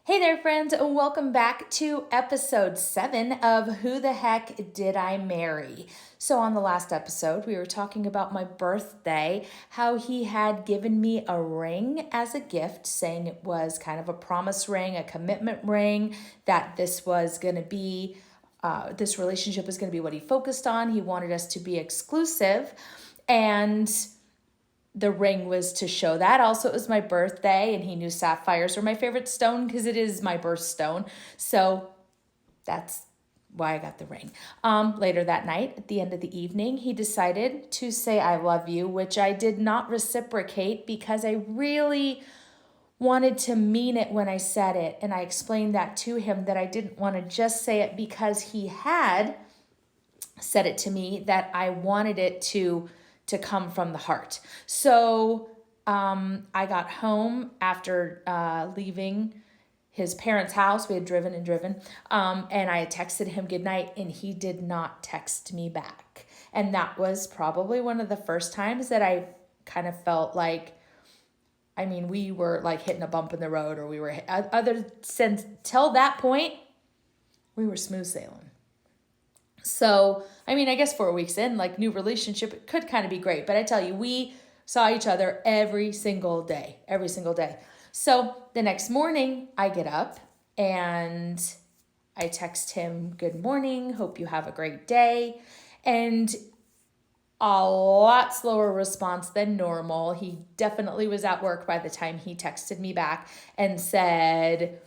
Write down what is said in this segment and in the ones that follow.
Hey there, friends. Welcome back to episode 7 of Who the Heck Did I Marry? So, on the last episode, we were talking about my birthday, how he had given me a ring as a gift, saying it was kind of a promise ring, a commitment ring, that this was going to be, this relationship was going to be what he focused on. He wanted us to be exclusive. And the ring was to show that. Also, it was my birthday, and he knew sapphires were my favorite stone because it is my birthstone. So that's why I got the ring. Later that night, at the end of the evening, he decided to say I love you, which I did not reciprocate because I really wanted to mean it when I said it. And I explained that to him, that I didn't want to just say it because he had said it to me, that I wanted it to come from the heart. So I got home after leaving his parents' house. We had driven and driven. And I had texted him goodnight, and he did not text me back. And that was probably one of the first times that I kind of felt like, I mean, we were like hitting a bump in the road, or we were, since till that point, we were smooth sailing. So, I mean, I guess 4 weeks in, like, new relationship, it could kind of be great. But I tell you, we saw each other every single day. So the next morning, I get up and I text him, good morning, hope you have a great day. And a lot slower response than normal. He definitely was at work by the time he texted me back and said,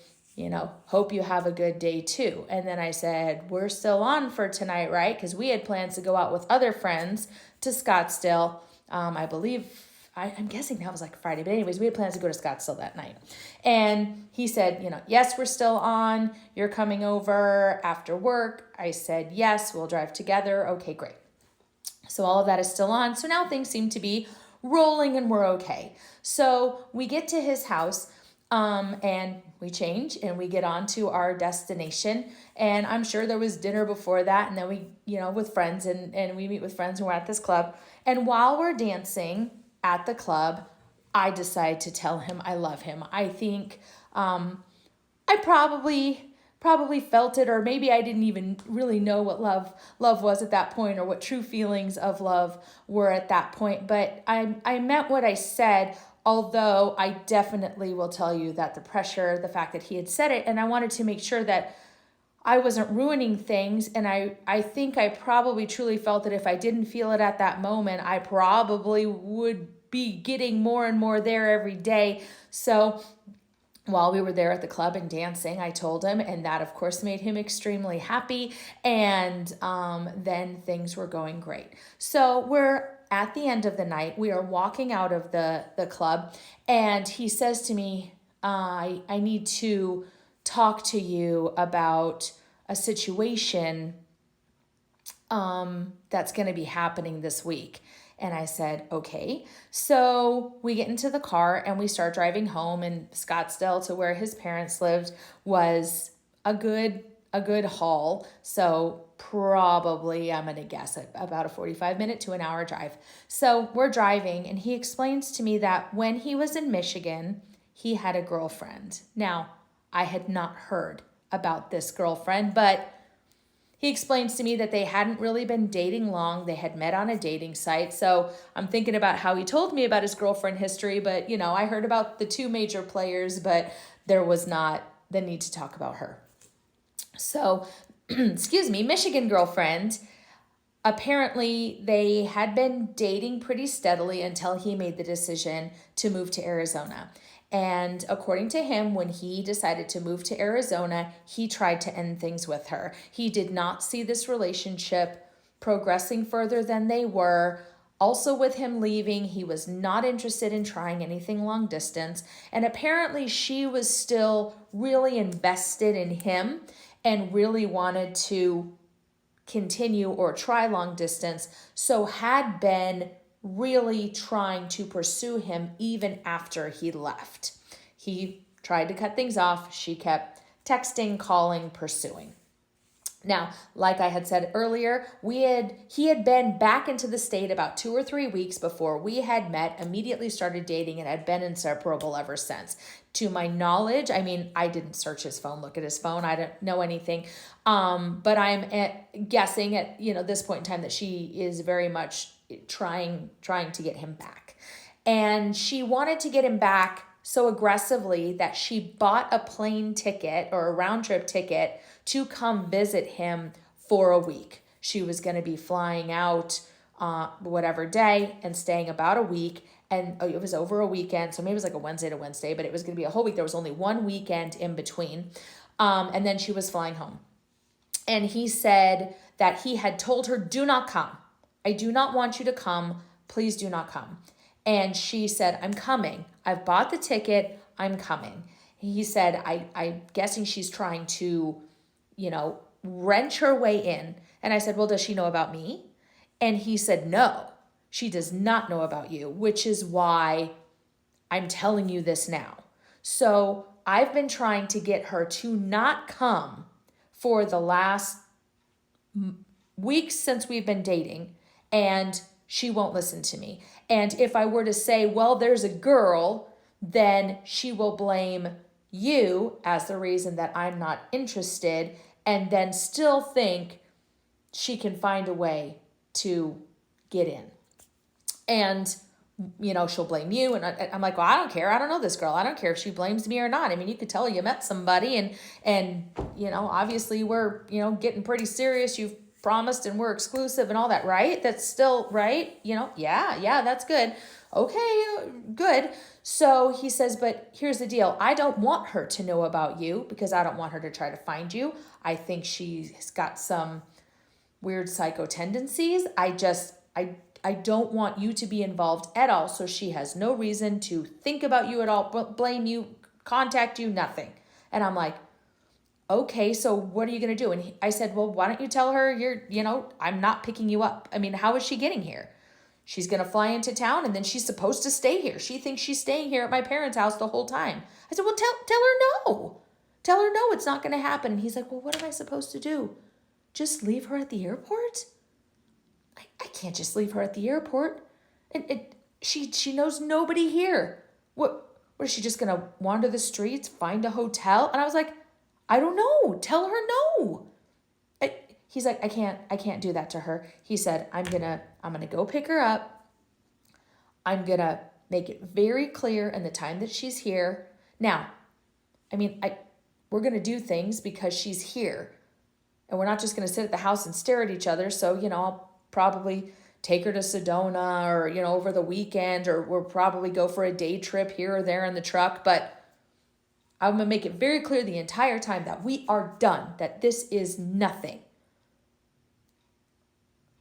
hope you have a good day too. And then I said, we're still on for tonight, right? Because we had plans to go out with other friends to Scottsdale. I believe, I'm guessing that was like Friday. But anyways, we had plans to go to Scottsdale that night. And he said, yes, we're still on. You're coming over after work. I said, yes, we'll drive together. Okay, great. So all of that is still on. So now things seem to be rolling and we're okay. So we get to his house. And we change and we get on to our destination. And I'm sure there was dinner before that. And then we, with friends and we meet with friends and we're at this club. And while we're dancing at the club, I decide to tell him I love him. I think, I probably felt it, or maybe I didn't even really know what love was at that point, or what true feelings of love were at that point. But I meant what I said. Although I definitely will tell you that the pressure, the fact that he had said it, and I wanted to make sure that I wasn't ruining things. And I think I probably truly felt that if I didn't feel it at that moment, I probably would be getting more and more there every day. So while we were there at the club and dancing, I told him, and that of course made him extremely happy. And then things were going great. So we're at the end of the night, we are walking out of the club, and he says to me, I need to talk to you about a situation that's going to be happening this week. And I said, okay. So we get into the car and we start driving home, and Scottsdale to where his parents lived was a good haul. So probably, I'm going to guess, about a 45-minute to an hour drive. So we're driving, and he explains to me that when he was in Michigan, he had a girlfriend. Now, I had not heard about this girlfriend, but he explains to me that they hadn't really been dating long. They had met on a dating site. So I'm thinking about how he told me about his girlfriend history, but I heard about the two major players, but there was not the need to talk about her. So, Michigan girlfriend, apparently they had been dating pretty steadily until he made the decision to move to Arizona. And according to him, when he decided to move to Arizona, he tried to end things with her. He did not see this relationship progressing further than they were. Also, with him leaving, he was not interested in trying anything long distance. And apparently she was still really invested in him and really wanted to continue or try long distance. So had been really trying to pursue him even after he left. He tried to cut things off. She kept texting, calling, pursuing. Now, like I had said earlier, he had been back into the state about 2 or 3 weeks before we had met, immediately started dating, and had been inseparable ever since. To my knowledge, I mean, I didn't search his phone, look at his phone. I don't know anything. But guessing at, this point in time that she is very much trying to get him back. And she wanted to get him back so aggressively that she bought a plane ticket or a round trip ticket to come visit him for a week. She was going to be flying out whatever day and staying about a week. And it was over a weekend. So maybe it was like a Wednesday to Wednesday, but it was going to be a whole week. There was only one weekend in between. And then she was flying home. And he said that he had told her, do not come. I do not want you to come. Please do not come. And she said, I'm coming. I've bought the ticket. I'm coming. He said, I'm guessing she's trying to, wrench her way in. And I said, well, does she know about me? And he said, no, she does not know about you, which is why I'm telling you this now. So I've been trying to get her to not come for the last weeks since we've been dating, and she won't listen to me. And if I were to say, well, there's a girl, then she will blame you as the reason that I'm not interested, and then still think she can find a way to get in. And, she'll blame you. And I'm like, well, I don't care. I don't know this girl. I don't care if she blames me or not. I mean, you could tell you met somebody and obviously we're, getting pretty serious. You've promised and we're exclusive and all that, right? That's still right. Yeah, that's good. Okay, good. So he says, but here's the deal. I don't want her to know about you because I don't want her to try to find you. I think she's got some weird psycho tendencies. I don't want you to be involved at all. So she has no reason to think about you at all, blame you, contact you, nothing. And I'm like, okay, so what are you going to do? And I said, well, why don't you tell her I'm not picking you up. I mean, how is she getting here? She's going to fly into town and then she's supposed to stay here. She thinks she's staying here at my parents' house the whole time. I said, well, tell her no. Tell her no, it's not going to happen. And he's like, well, what am I supposed to do? Just leave her at the airport? I can't just leave her at the airport. She knows nobody here. What is she just going to wander the streets, find a hotel? And I was like, I don't know. Tell her no. He's like, I can't do that to her. He said, I'm gonna go pick her up. I'm gonna make it very clear in the time that she's here. Now, I mean, we're gonna do things because she's here. And we're not just gonna sit at the house and stare at each other. So, I'll probably take her to Sedona or, over the weekend, or we'll probably go for a day trip here or there in the truck. But I'm going to make it very clear the entire time that we are done, that this is nothing.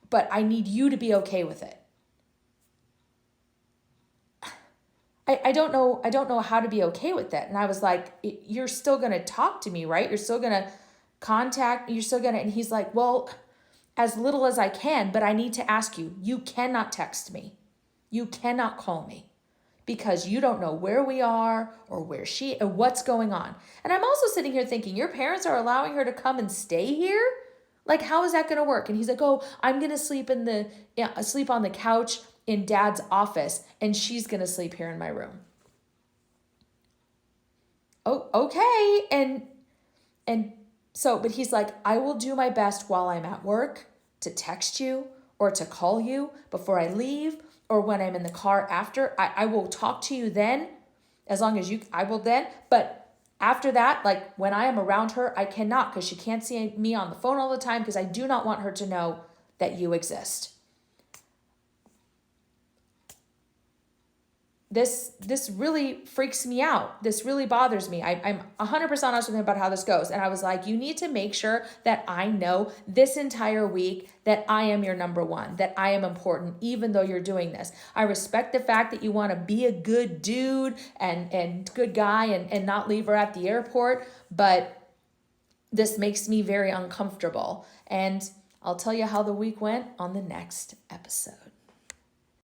But I need you to be okay with it. I don't know how to be okay with that. And I was like, you're still going to talk to me, right? You're still going to and he's like, well, as little as I can, but I need to ask you, you cannot text me. You cannot call me because you don't know where we are or what's going on. And I'm also sitting here thinking, your parents are allowing her to come and stay here? Like, how is that going to work? And he's like, oh, I'm going to sleep on the couch in Dad's office and she's going to sleep here in my room. Oh, okay. And so, but he's like, I will do my best while I'm at work to text you or to call you before I leave or when I'm in the car after. I will talk to you then, as long as I will then. But after that, like when I am around her, I cannot, because she can't see me on the phone all the time, because I do not want her to know that you exist. This really freaks me out. This really bothers me. I'm 100% honest with him about how this goes. And I was like, you need to make sure that I know this entire week that I am your number one, that I am important, even though you're doing this. I respect the fact that you want to be a good dude and good guy and not leave her at the airport, but this makes me very uncomfortable. And I'll tell you how the week went on the next episode.